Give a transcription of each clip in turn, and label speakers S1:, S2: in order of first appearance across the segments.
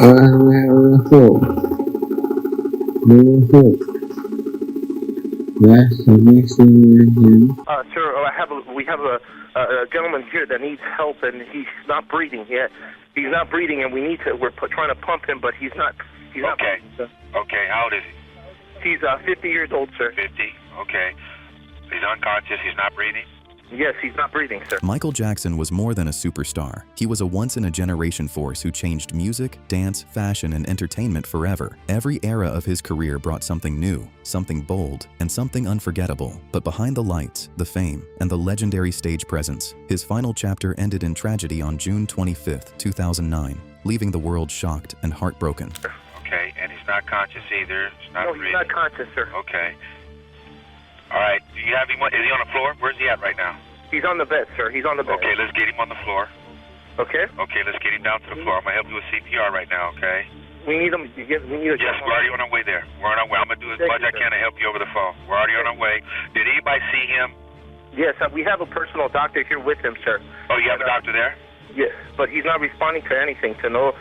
S1: That's the next thing.
S2: Sir, we have a gentleman here that needs help, and he's not breathing yet. He's not breathing, and we're trying to pump him, but he's not.
S3: Okay. Okay, how old is he?
S2: He's 50 years old, sir.
S3: 50? Okay. He's unconscious, he's not breathing?
S2: Yes, he's not breathing, sir.
S4: Michael Jackson was more than a superstar. He was a once-in-a-generation force who changed music, dance, fashion, and entertainment forever. Every era of his career brought something new, something bold, and something unforgettable. But behind the lights, the fame, and the legendary stage presence, his final chapter ended in tragedy on June 25, 2009, leaving the world shocked and heartbroken.
S3: Okay, and he's not conscious either.
S2: No, he's not conscious, sir.
S3: Okay. All right, do you have him? Is he on the floor? Where's he at right now?
S2: He's on the bed, sir. He's on the bed.
S3: Okay, let's get him on the floor.
S2: Okay.
S3: Okay, let's get him down to the floor. I'm going to help you with CPR right now, okay?
S2: We need him.
S3: Yes, we're already on our way there. We're on our way. I'm going to do as much as I can to help you over the phone. We're already on our way. Did anybody see him?
S2: Yes, we have a personal doctor here with him, sir.
S3: Oh, you have a doctor there?
S2: Yes, but he's not responding to anything. No,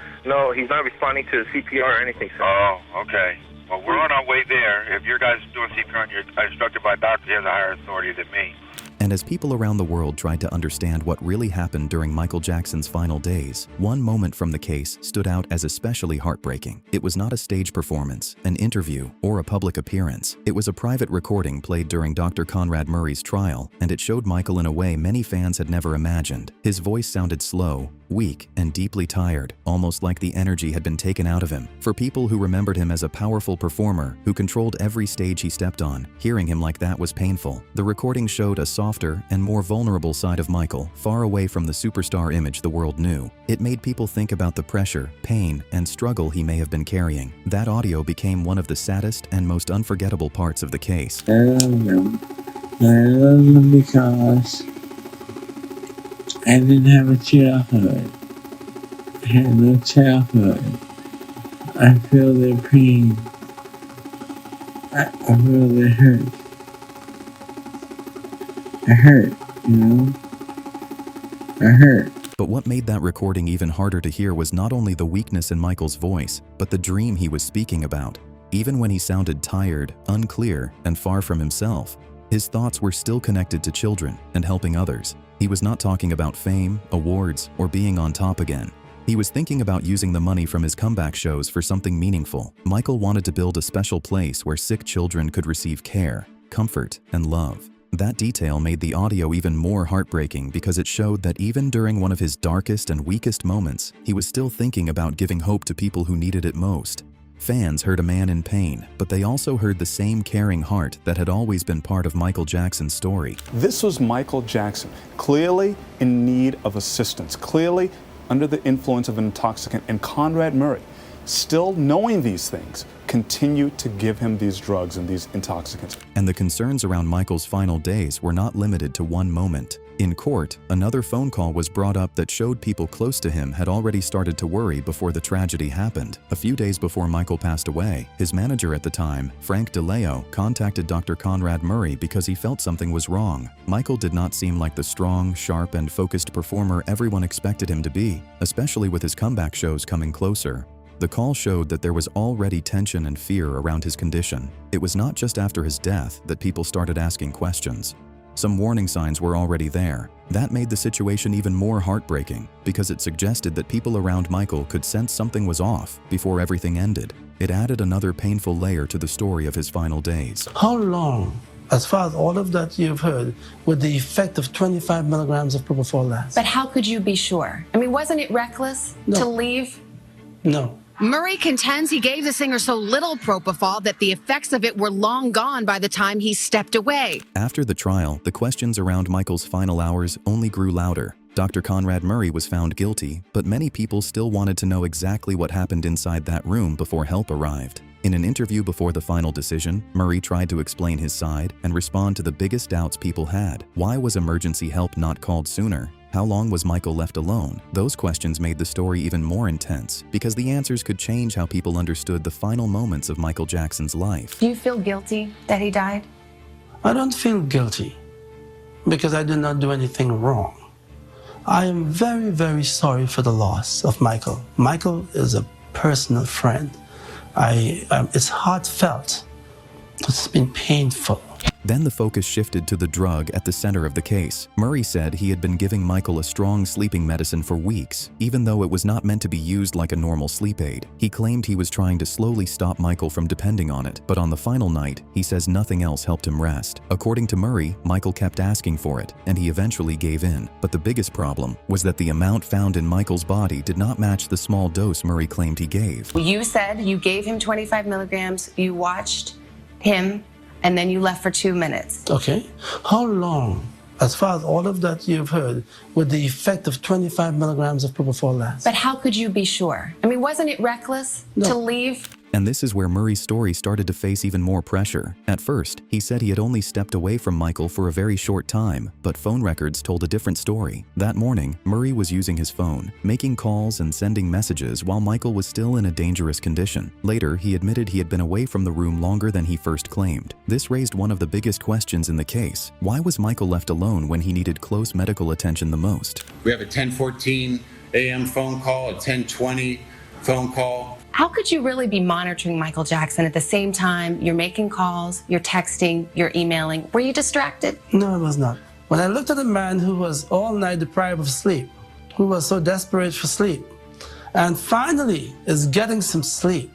S2: he's not responding to CPR or anything, sir.
S3: Oh, okay. Well, we're on our way there. If your guys are doing CPR and you're instructed by a doctor, he has a higher authority than me.
S4: And as people around the world tried to understand what really happened during Michael Jackson's final days, one moment from the case stood out as especially heartbreaking. It was not a stage performance, an interview, or a public appearance. It was a private recording played during Dr. Conrad Murray's trial, and it showed Michael in a way many fans had never imagined. His voice sounded slow, weak, and deeply tired, almost like the energy had been taken out of him. For people who remembered him as a powerful performer who controlled every stage he stepped on, hearing him like that was painful. The recording showed a softer and more vulnerable side of Michael, far away from the superstar image the world knew. It made people think about the pressure, pain, and struggle he may have been carrying. That audio became one of the saddest and most unforgettable parts of the case.
S1: I love them because I didn't have a childhood. I had no childhood. I feel their pain. I feel their hurt. I hurt, you know? I hurt.
S4: But what made that recording even harder to hear was not only the weakness in Michael's voice, but the dream he was speaking about. Even when he sounded tired, unclear, and far from himself, his thoughts were still connected to children and helping others. He was not talking about fame, awards, or being on top again. He was thinking about using the money from his comeback shows for something meaningful. Michael wanted to build a special place where sick children could receive care, comfort, and love. That detail made the audio even more heartbreaking because it showed that even during one of his darkest and weakest moments, he was still thinking about giving hope to people who needed it most. Fans heard a man in pain, but they also heard the same caring heart that had always been part of Michael Jackson's story.
S5: This was Michael Jackson, clearly in need of assistance, clearly under the influence of an intoxicant, and Conrad Murray, still knowing these things, continued to give him these drugs and these intoxicants.
S4: And the concerns around Michael's final days were not limited to one moment. In court, another phone call was brought up that showed people close to him had already started to worry before the tragedy happened. A few days before Michael passed away, his manager at the time, Frank DeLeo, contacted Dr. Conrad Murray because he felt something was wrong. Michael did not seem like the strong, sharp, and focused performer everyone expected him to be, especially with his comeback shows coming closer. The call showed that there was already tension and fear around his condition. It was not just after his death that people started asking questions. Some warning signs were already there. That made the situation even more heartbreaking because it suggested that people around Michael could sense something was off before everything ended. It added another painful layer to the story of his final days.
S6: How long, as far as all of that you've heard, would the effect of 25 milligrams of propofol last?
S7: But how could you be sure? I mean, wasn't it reckless to leave?
S6: No.
S8: Murray contends he gave the singer so little propofol that the effects of it were long gone by the time he stepped away.
S4: After the trial, the questions around Michael's final hours only grew louder. Dr. Conrad Murray was found guilty, but many people still wanted to know exactly what happened inside that room before help arrived. In an interview before the final decision, Murray tried to explain his side and respond to the biggest doubts people had. Why was emergency help not called sooner? How long was Michael left alone? Those questions made the story even more intense because the answers could change how people understood the final moments of Michael Jackson's life.
S7: Do you feel guilty that he died?
S6: I don't feel guilty because I did not do anything wrong. I am very, very sorry for the loss of Michael. Michael is a personal friend. It's heartfelt. It's been painful.
S4: Then the focus shifted to the drug at the center of the case. Murray said he had been giving Michael a strong sleeping medicine for weeks, even though it was not meant to be used like a normal sleep aid. He claimed he was trying to slowly stop Michael from depending on it, but on the final night, he says nothing else helped him rest. According to Murray, Michael kept asking for it, and he eventually gave in. But the biggest problem was that the amount found in Michael's body did not match the small dose Murray claimed he gave.
S7: You said you gave him 25 milligrams, you watched him, and then you left for 2 minutes.
S6: Okay. How long, as far as all of that you've heard, would the effect of 25 milligrams of propofol last?
S7: But how could you be sure? I mean, wasn't it reckless to leave?
S4: And this is where Murray's story started to face even more pressure. At first, he said he had only stepped away from Michael for a very short time, but phone records told a different story. That morning, Murray was using his phone, making calls and sending messages while Michael was still in a dangerous condition. Later, he admitted he had been away from the room longer than he first claimed. This raised one of the biggest questions in the case. Why was Michael left alone when he needed close medical attention the most?
S9: We have a 10:14 a.m. phone call, a 10:20 phone call.
S7: How could you really be monitoring Michael Jackson at the same time you're making calls, you're texting, you're emailing? Were you distracted?
S6: No, I was not. When I looked at a man who was all night deprived of sleep, who was so desperate for sleep, and finally is getting some sleep,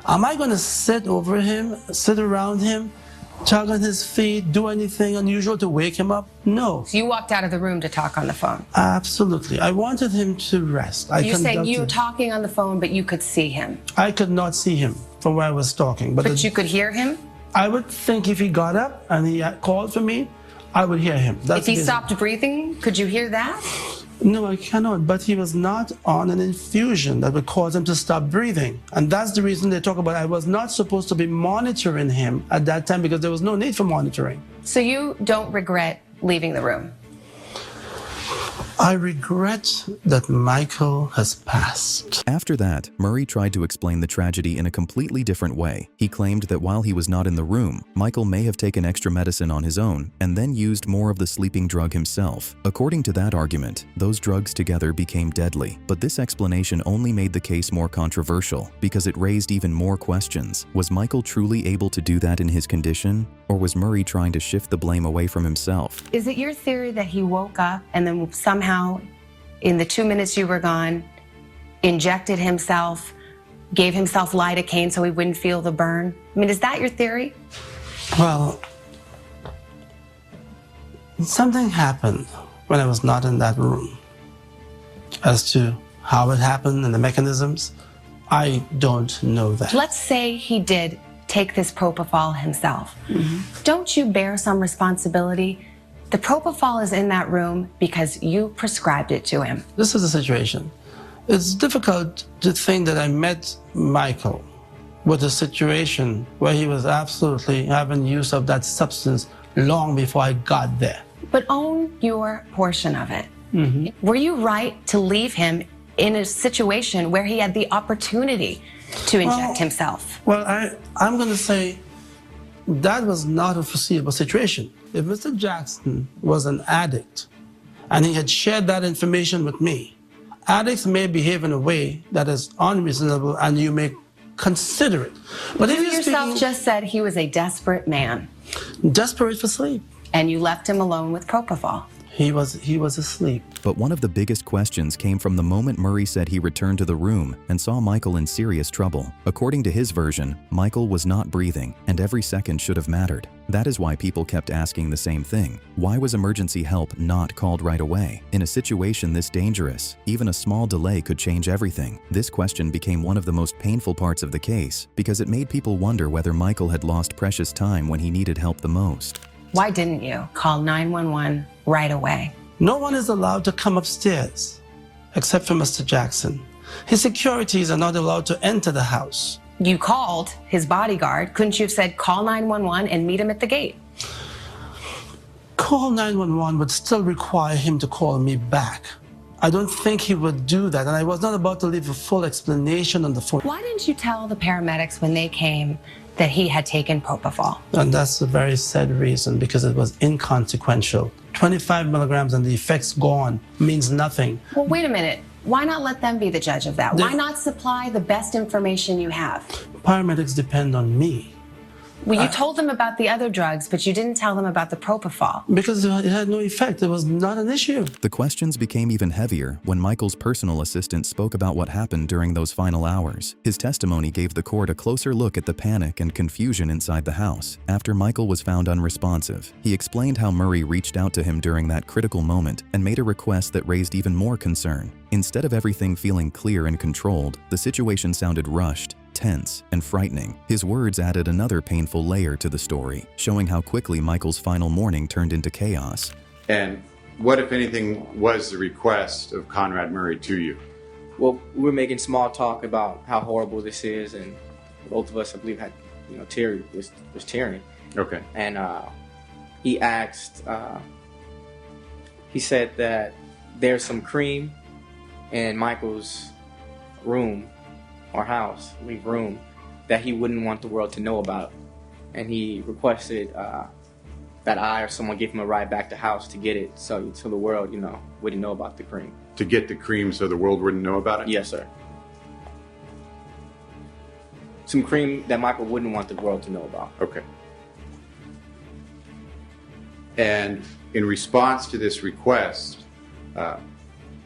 S6: am I going to sit over him, sit around him, tug on his feet, do anything unusual to wake him up? No.
S7: So you walked out of the room to talk on the phone?
S6: Absolutely. I wanted him to rest.
S7: You're saying you were talking on the phone, but you could see him?
S6: I could not see him from where I was talking.
S7: But you could hear him?
S6: I would think if he got up and he called for me, I would hear him.
S7: If he stopped breathing, could you hear that?
S6: No, I cannot. But he was not on an infusion that would cause him to stop breathing. And that's the reason they talk about I was not supposed to be monitoring him at that time because there was no need for monitoring.
S7: So you don't regret leaving the room?
S6: I regret that Michael has passed.
S4: After that, Murray tried to explain the tragedy in a completely different way. He claimed that while he was not in the room, Michael may have taken extra medicine on his own and then used more of the sleeping drug himself. According to that argument, those drugs together became deadly. But this explanation only made the case more controversial because it raised even more questions. Was Michael truly able to do that in his condition? Or was Murray trying to shift the blame away from himself?
S7: Is it your theory that he woke up and then somehow, in the 2 minutes you were gone, injected himself, gave himself lidocaine so he wouldn't feel the burn? I mean, is that your theory?
S6: Well, something happened when I was not in that room. As to how it happened and the mechanisms, I don't know that.
S7: Let's say he did take this propofol himself. Don't you bear some responsibility? The propofol is in that room because you prescribed it to him.
S6: This is the situation. It's difficult to think that I met Michael with a situation where he was absolutely having use of that substance long before I got there.
S7: But own your portion of it. Were you right to leave him in a situation where he had the opportunity to inject himself?
S6: Well, I'm going to say that was not a foreseeable situation. If Mr. Jackson was an addict and he had shared that information with me, addicts may behave in a way that is unreasonable and you may consider it. But
S7: you yourself just said he was a desperate man.
S6: Desperate for sleep.
S7: And you left him alone with propofol.
S6: He was asleep.
S4: But one of the biggest questions came from the moment Murray said he returned to the room and saw Michael in serious trouble. According to his version, Michael was not breathing, and every second should have mattered. That is why people kept asking the same thing. Why was emergency help not called right away? In a situation this dangerous, even a small delay could change everything. This question became one of the most painful parts of the case because it made people wonder whether Michael had lost precious time when he needed help the most.
S7: Why didn't you call 911 right away?
S6: No one is allowed to come upstairs except for Mr. Jackson. His securities are not allowed to enter the house.
S7: You called his bodyguard. Couldn't you have said call 911 and meet him at the gate?
S6: Call 911 would still require him to call me back. I don't think he would do that, and I was not about to leave a full explanation on the phone.
S7: Why didn't you tell the paramedics when they came that he had taken propofol?
S6: And that's a very sad reason, because it was inconsequential. 25 milligrams and the effects gone means nothing.
S7: Well, wait a minute. Why not let them be the judge of that? Why not supply the best information you have?
S6: Paramedics depend on me.
S7: Well, you told them about the other drugs, but you didn't tell them about the propofol.
S6: Because it had no effect. It was not an issue.
S4: The questions became even heavier when Michael's personal assistant spoke about what happened during those final hours. His testimony gave the court a closer look at the panic and confusion inside the house after Michael was found unresponsive. He explained how Murray reached out to him during that critical moment and made a request that raised even more concern. Instead of everything feeling clear and controlled, the situation sounded rushed, tense, and frightening. His words added another painful layer to the story, showing how quickly Michael's final morning turned into chaos.
S10: And what, if anything, was the request of Conrad Murray to you?
S11: Well, we were making small talk about how horrible this is, and both of us, I believe, had, Terry was tearing.
S10: Okay.
S11: And he asked, he said that there's some cream in Michael's room or house, room, that he wouldn't want the world to know about. And he requested that I or someone give him a ride back to house to get it so the world, wouldn't know about the cream.
S10: To get the cream so the world wouldn't know about it?
S11: Yes, sir. Some cream that Michael wouldn't want the world to know about.
S10: Okay. And in response to this request,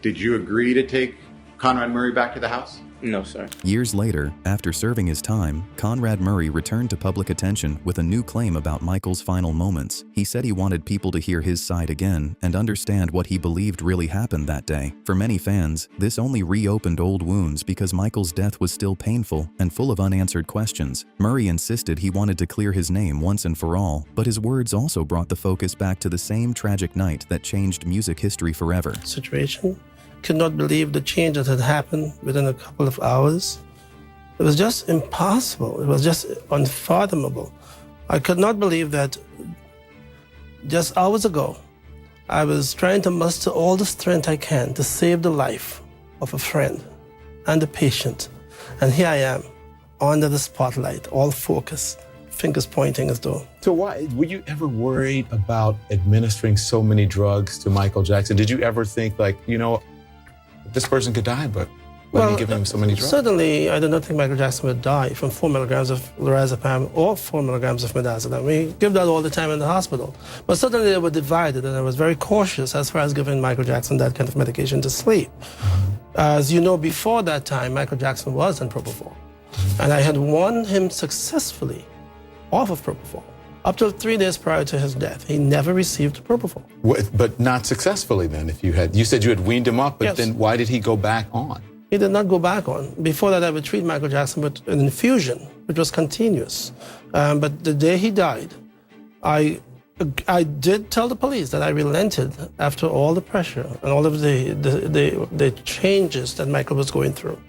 S10: did you agree to take Conrad Murray back to the house?
S11: No, sir.
S4: Years later, after serving his time, Conrad Murray returned to public attention with a new claim about Michael's final moments. He said he wanted people to hear his side again and understand what he believed really happened that day. For many fans, this only reopened old wounds because Michael's death was still painful and full of unanswered questions. Murray insisted he wanted to clear his name once and for all, but his words also brought the focus back to the same tragic night that changed music history forever.
S6: Situation. Could not believe the change that had happened within a couple of hours. It was just impossible. It was just unfathomable. I could not believe that just hours ago, I was trying to muster all the strength I can to save the life of a friend and a patient. And here I am, under the spotlight, all focused, fingers pointing as though.
S12: So why, were you ever worried about administering so many drugs to Michael Jackson? Did you ever think this person could die, but why are you giving him so many drugs?
S6: Certainly, I do not think Michael Jackson would die from 4 milligrams of lorazepam or 4 milligrams of midazolam. We give that all the time in the hospital. But certainly they were divided, and I was very cautious as far as giving Michael Jackson that kind of medication to sleep. As you know, before that time, Michael Jackson was on propofol. And I had won him successfully off of propofol. Up to 3 days prior to his death, he never received propofol.
S12: But not successfully then, you said you had weaned him up, but
S6: yes.
S12: Then why did he go back on?
S6: He did not go back on. Before that, I would treat Michael Jackson with an infusion, which was continuous. But the day he died, I did tell the police that I relented after all the pressure and all of the changes that Michael was going through.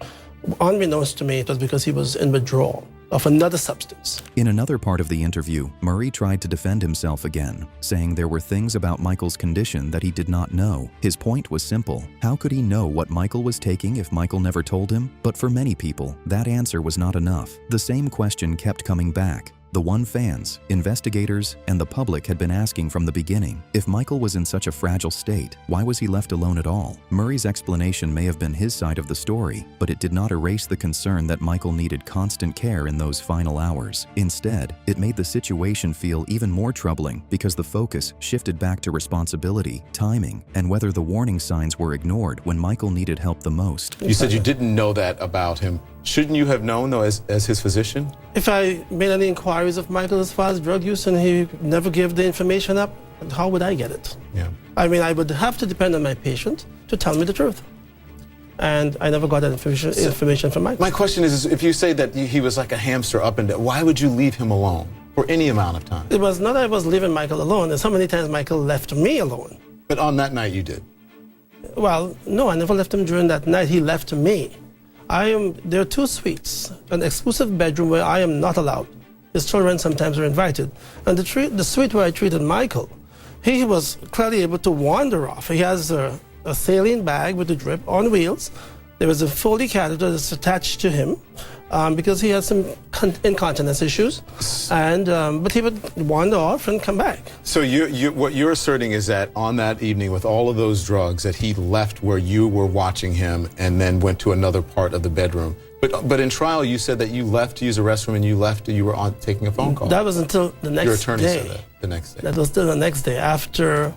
S6: Unbeknownst to me, it was because he was in withdrawal of another substance.
S4: In another part of the interview, Murray tried to defend himself again, saying there were things about Michael's condition that he did not know. His point was simple. How could he know what Michael was taking if Michael never told him? But for many people, that answer was not enough. The same question kept coming back. The one fans, investigators, and the public had been asking from the beginning. If Michael was in such a fragile state, why was he left alone at all? Murray's explanation may have been his side of the story, but it did not erase the concern that Michael needed constant care in those final hours. Instead, it made the situation feel even more troubling because the focus shifted back to responsibility, timing, and whether the warning signs were ignored when Michael needed help the most.
S12: You said you didn't know that about him. Shouldn't you have known, though, as his physician?
S6: If I made any inquiries of Michael as far as drug use and he never gave the information up, how would I get it?
S12: Yeah.
S6: I mean, I would have to depend on my patient to tell me the truth. And I never got that information from Michael.
S12: My question is, if you say that he was like a hamster up and down, why would you leave him alone for any amount of time?
S6: It was not that I was leaving Michael alone. It's how many times Michael left me alone.
S12: But on that night you did?
S6: Well, no, I never left him during that night. He left me. There are 2 suites, an exclusive bedroom where I am not allowed. His children sometimes are invited. And the suite where I treated Michael, he was clearly able to wander off. He has a saline bag with a drip on wheels. There was a Foley catheter that's attached to him because he had some incontinence issues, and but he would wander off and come back.
S12: So what you're asserting is that on that evening with all of those drugs, that he left where you were watching him and then went to another part of the bedroom. But in trial, you said that you left to use a restroom and you left, you were on taking a phone call.
S6: That was until the next day.
S12: Your attorney said that the next day.
S6: That was still the next day, after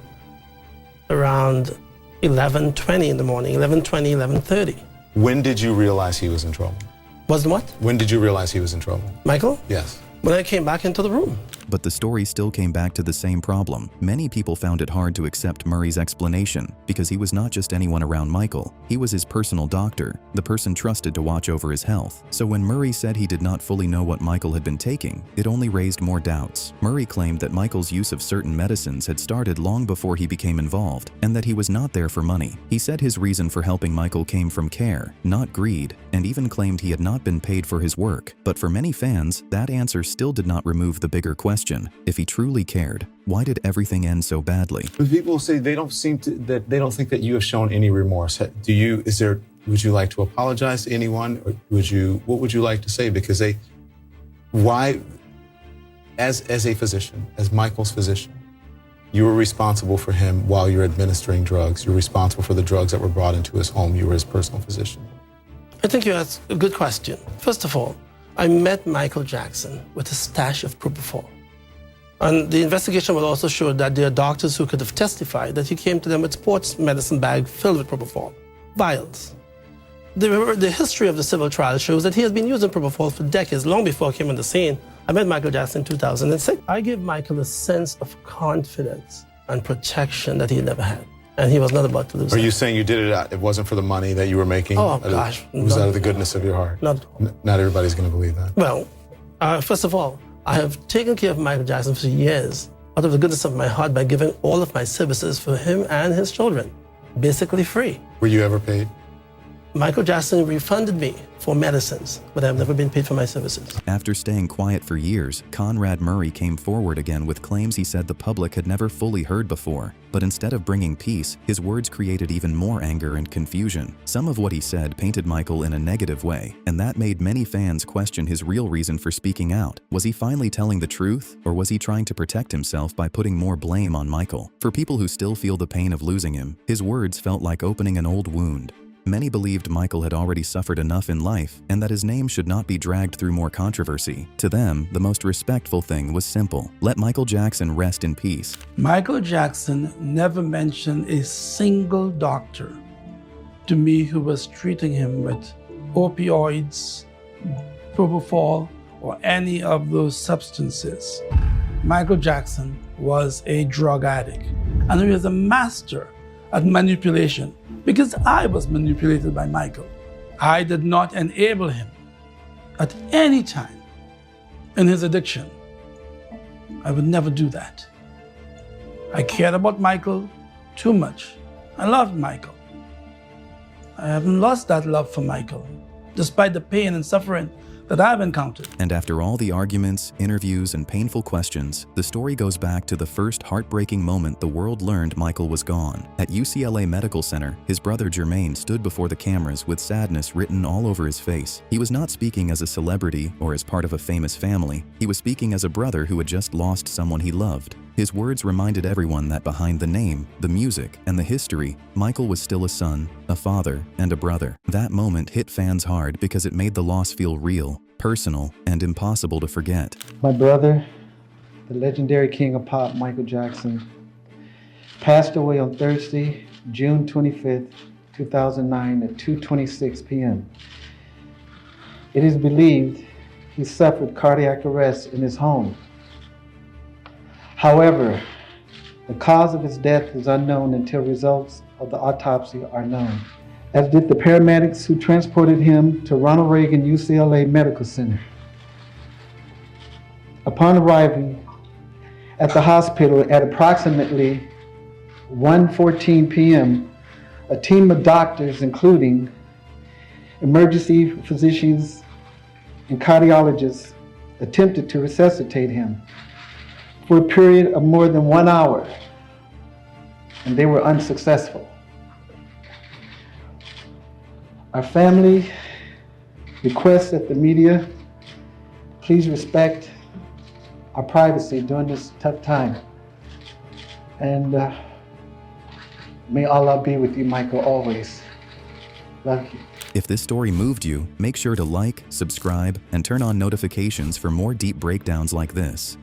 S6: around 11:20 in the morning, 11:20, 11:30.
S12: When did you realize he was in trouble?
S6: Was what?
S12: When did you realize he was in trouble?
S6: Michael?
S12: Yes.
S6: When I came back into the room.
S4: But the story still came back to the same problem. Many people found it hard to accept Murray's explanation because he was not just anyone around Michael. He was his personal doctor, the person trusted to watch over his health. So when Murray said he did not fully know what Michael had been taking, it only raised more doubts. Murray claimed that Michael's use of certain medicines had started long before he became involved and that he was not there for money. He said his reason for helping Michael came from care, not greed, and even claimed he had not been paid for his work. But for many fans, that answer still did not remove the bigger question. If he truly cared, why did everything end so badly?
S12: People say they don't think that you have shown any remorse. Would you like to apologize to anyone, or what would you like to say? Because as a physician, as Michael's physician, you were responsible for him while you're administering drugs. You're responsible for the drugs that were brought into his home. You were his personal physician.
S6: I think you asked a good question. First of all, I met Michael Jackson with a stash of propofol. And the investigation will also show that there are doctors who could have testified that he came to them with sports medicine bag filled with propofol, vials. The history of the civil trial shows that he has been using propofol for decades, long before I came on the scene. I met Michael Jackson in 2006. I gave Michael a sense of confidence and protection that he never had. And he was not about to lose
S12: Are you saying you did it wasn't for the money that you were making?
S6: Oh, gosh.
S12: It was out of the goodness of your heart?
S6: Not
S12: everybody's going to believe that.
S6: Well, first of all, I have taken care of Michael Jackson for years out of the goodness of my heart by giving all of my services for him and his children, basically free.
S12: Were you ever paid?
S6: Michael Jackson refunded me for medicines, but I've never been paid for my services.
S4: After staying quiet for years, Conrad Murray came forward again with claims he said the public had never fully heard before. But instead of bringing peace, his words created even more anger and confusion. Some of what he said painted Michael in a negative way, and that made many fans question his real reason for speaking out. Was he finally telling the truth, or was he trying to protect himself by putting more blame on Michael? For people who still feel the pain of losing him, his words felt like opening an old wound. Many believed Michael had already suffered enough in life and that his name should not be dragged through more controversy. To them, the most respectful thing was simple: let Michael Jackson rest in peace.
S6: Michael Jackson never mentioned a single doctor to me who was treating him with opioids, propofol, or any of those substances. Michael Jackson was a drug addict, and he was a master at manipulation, because I was manipulated by Michael. I did not enable him at any time in his addiction. I would never do that. I cared about Michael too much. I loved Michael. I haven't lost that love for Michael, despite the pain and suffering that I've encountered.
S4: And after all the arguments, interviews, and painful questions, the story goes back to the first heartbreaking moment the world learned Michael was gone. At UCLA Medical Center, his brother Jermaine stood before the cameras with sadness written all over his face. He was not speaking as a celebrity or as part of a famous family. He was speaking as a brother who had just lost someone he loved. His words reminded everyone that behind the name, the music, and the history, Michael was still a son, a father, and a brother. That moment hit fans hard because it made the loss feel real, personal, and impossible to forget.
S13: My brother, the legendary king of pop, Michael Jackson, passed away on Thursday, June 25th, 2009 at 2:26 p.m. It is believed he suffered cardiac arrest in his home. However, the cause of his death is unknown until results of the autopsy are known, as did the paramedics who transported him to Ronald Reagan UCLA Medical Center. Upon arriving at the hospital at approximately 1:14 p.m., a team of doctors, including emergency physicians and cardiologists, attempted to resuscitate him for a period of more than 1 hour, and they were unsuccessful. Our family requests that the media Please respect our privacy during this tough time. And may Allah be with you, Michael, always. Love you.
S4: If this story moved you, make sure to like, subscribe, and turn on notifications for more deep breakdowns like this.